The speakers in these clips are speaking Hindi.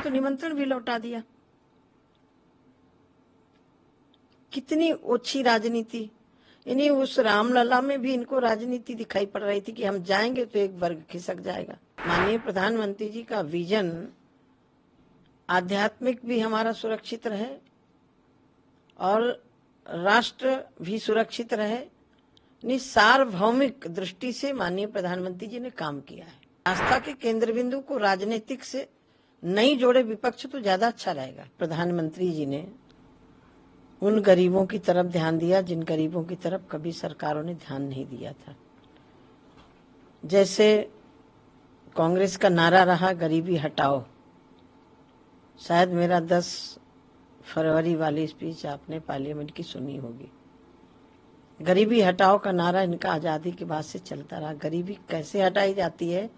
तो निमंत्रण भी लौटा दिया। कितनी ओछी राजनीति। यानी उस रामलला में भी इनको राजनीति दिखाई पड़ रही थी कि हम जाएंगे तो एक वर्ग खिसक जाएगा। माननीय प्रधानमंत्री जी का विजन आध्यात्मिक भी हमारा सुरक्षित रहे और राष्ट्र भी सुरक्षित रहे। सार्वभौमिक दृष्टि से माननीय प्रधानमंत्री जी ने काम किया है। आस्था के केंद्र बिंदु को राजनीतिक से नहीं जोड़े विपक्ष तो ज्यादा अच्छा रहेगा। प्रधानमंत्री जी ने उन गरीबों की तरफ ध्यान दिया जिन गरीबों की तरफ कभी सरकारों ने ध्यान नहीं दिया था। जैसे कांग्रेस का नारा रहा गरीबी हटाओ। शायद मेरा 10 फरवरी वाली स्पीच आपने पार्लियामेंट की सुनी होगी। गरीबी हटाओ का नारा इनका आजादी के बाद से चलता रहा। गरीबी कैसे हटाई जाती है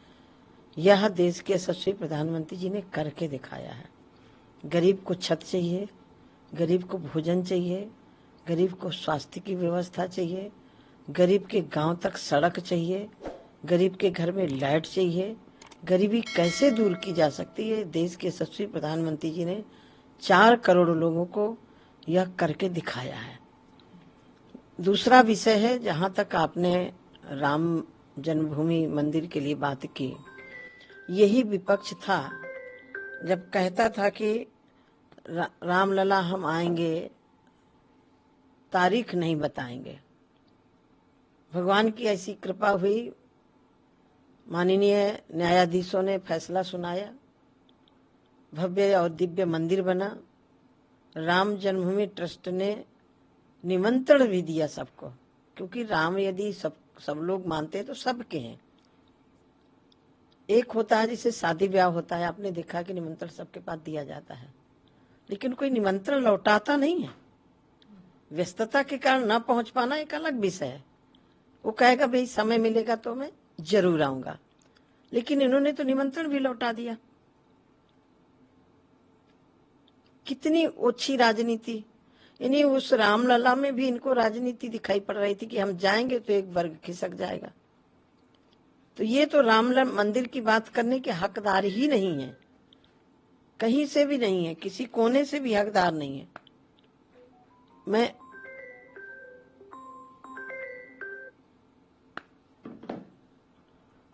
यह देश के यशस्वी प्रधानमंत्री जी ने करके दिखाया है। गरीब को छत चाहिए, गरीब को भोजन चाहिए, गरीब को स्वास्थ्य की व्यवस्था चाहिए, गरीब के गांव तक सड़क चाहिए, गरीब के घर में लाइट चाहिए। गरीबी कैसे दूर की जा सकती है देश के यशस्वी प्रधानमंत्री जी ने 4 करोड़ लोगों को यह करके दिखाया है। दूसरा विषय है, जहां तक आपने राम जन्मभूमि मंदिर के लिए बात की, यही विपक्ष था जब कहता था कि रामलला हम आएंगे, तारीख नहीं बताएंगे। भगवान की ऐसी कृपा हुई, माननीय न्यायाधीशों ने फैसला सुनाया, भव्य और दिव्य मंदिर बना। राम जन्मभूमि ट्रस्ट ने निमंत्रण भी दिया सबको, क्योंकि राम यदि सब लोग मानते हैं तो सबके हैं। एक होता है जिसे शादी ब्याह होता है, आपने देखा कि निमंत्रण सबके पास दिया जाता है, लेकिन कोई निमंत्रण लौटाता नहीं है। व्यस्तता के कारण न पहुंच पाना एक अलग विषय है। वो कहेगा भाई समय मिलेगा तो मैं जरूर आऊंगा, लेकिन इन्होंने तो निमंत्रण भी लौटा दिया। कितनी ओछी राजनीति। यानी उस रामलला में भी इनको राजनीति दिखाई पड़ रही थी कि हम जाएंगे तो एक वर्ग खिसक जाएगा। तो ये तो रामलला मंदिर की बात करने के हकदार ही नहीं है, कहीं से भी नहीं है, किसी कोने से भी हकदार नहीं है। मैं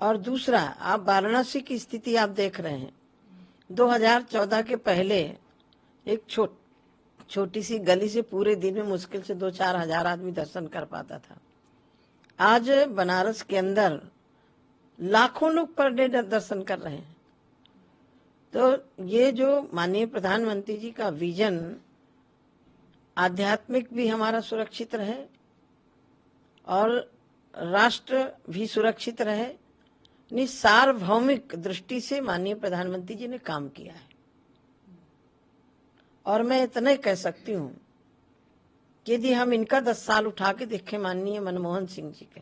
और दूसरा, आप वाराणसी की स्थिति आप देख रहे हैं। 2014 के पहले एक छोटी सी गली से पूरे दिन में मुश्किल से 2-4 हजार आदमी दर्शन कर पाता था। आज बनारस के अंदर लाखों लोग पर डे दर्शन कर रहे हैं। तो ये जो माननीय प्रधानमंत्री जी का विजन आध्यात्मिक भी हमारा सुरक्षित रहे और राष्ट्र भी सुरक्षित रहे, सार्वभौमिक दृष्टि से माननीय प्रधानमंत्री जी ने काम किया है। और मैं इतना कह सकती हूँ कि यदि हम इनका 10 साल उठा के देखें माननीय मनमोहन सिंह जी के,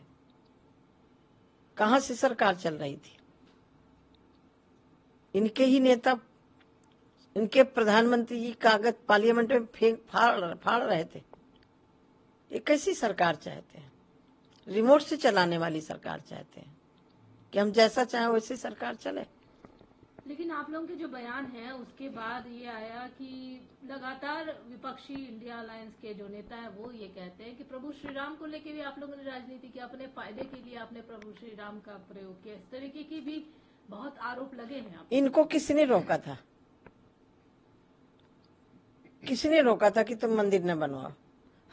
कहां से सरकार चल रही थी। इनके ही नेता, इनके प्रधानमंत्री जी कागज पार्लियामेंट में फाड़ रहे थे। ये कैसी सरकार चाहते हैं? रिमोट से चलाने वाली सरकार चाहते हैं कि हम जैसा चाहें वैसी सरकार चले। लेकिन आप लोगों के जो बयान है उसके बाद ये आया कि लगातार विपक्षी इंडिया अलायंस के जो नेता है वो ये कहते हैं कि प्रभु श्री राम को लेके भी आप लोगों ने राजनीति की, अपने फायदे के लिए आपने प्रभु श्री राम का प्रयोग किया, इस तरीके की भी बहुत आरोप लगे हैं। इनको किसने रोका था? किसने रोका था कि तुम मंदिर न बनवाओ?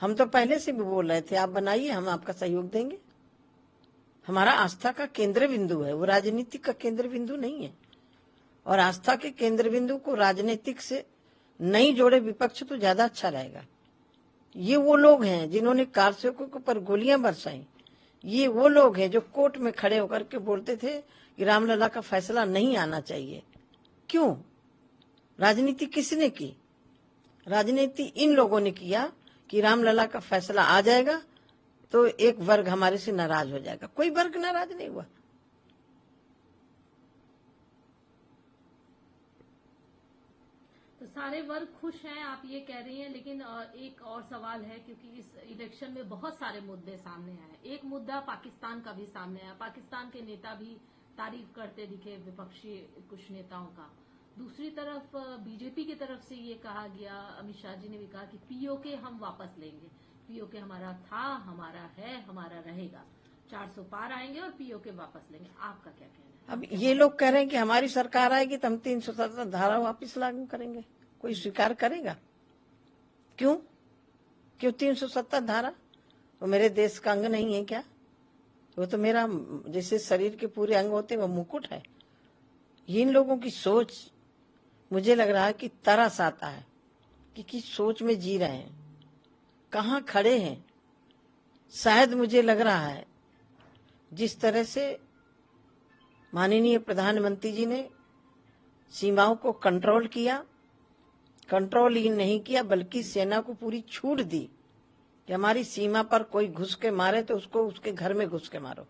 हम तो पहले से भी बोल रहे थे आप बनाइए, हम आपका सहयोग देंगे। हमारा आस्था का केंद्र बिंदु है, वो राजनीति का केंद्र बिंदु नहीं है। और आस्था के केंद्र बिंदु को राजनीतिक से नहीं जोड़े विपक्ष तो ज्यादा अच्छा रहेगा। ये वो लोग हैं जिन्होंने कारसेवकों के ऊपर गोलियां बरसाई। ये वो लोग हैं जो कोर्ट में खड़े होकर के बोलते थे कि रामलला का फैसला नहीं आना चाहिए। क्यों? राजनीति किसने की? राजनीति इन लोगों ने किया कि रामलला का फैसला आ जाएगा तो एक वर्ग हमारे से नाराज हो जाएगा। कोई वर्ग नाराज नहीं हुआ। तो सारे वर्ग खुश हैं आप ये कह रही हैं, लेकिन एक और सवाल है, क्योंकि इस इलेक्शन में बहुत सारे मुद्दे सामने आए। एक मुद्दा पाकिस्तान का भी सामने आया, पाकिस्तान के नेता भी तारीफ करते दिखे विपक्षी कुछ नेताओं का। दूसरी तरफ बीजेपी की तरफ से ये कहा गया, अमित शाह जी ने भी कहा कि पीओके हम वापस लेंगे, पीओके हमारा था, हमारा है, हमारा रहेगा, 400 पार आएंगे और पीओके वापस लेंगे। आपका क्या कहना है? अब ये लोग कह रहे हैं कि हमारी सरकार आएगी तो हम 370 धारा वापस लागू करेंगे। कोई स्वीकार करेगा? क्यों 370 धारा? वो मेरे देश का अंग नहीं है क्या? वो तो मेरा, जैसे शरीर के पूरे अंग होते हैं वो मुकुट है। इन लोगों की सोच मुझे लग रहा है कि तरस आता है कि किस सोच में जी रहे हैं, कहाँ खड़े हैं। शायद मुझे लग रहा है जिस तरह से माननीय प्रधानमंत्री जी ने सीमाओं को कंट्रोल किया, कंट्रोल ही नहीं किया बल्कि सेना को पूरी छूट दी कि हमारी सीमा पर कोई घुस के मारे तो उसको उसके घर में घुस के मारो।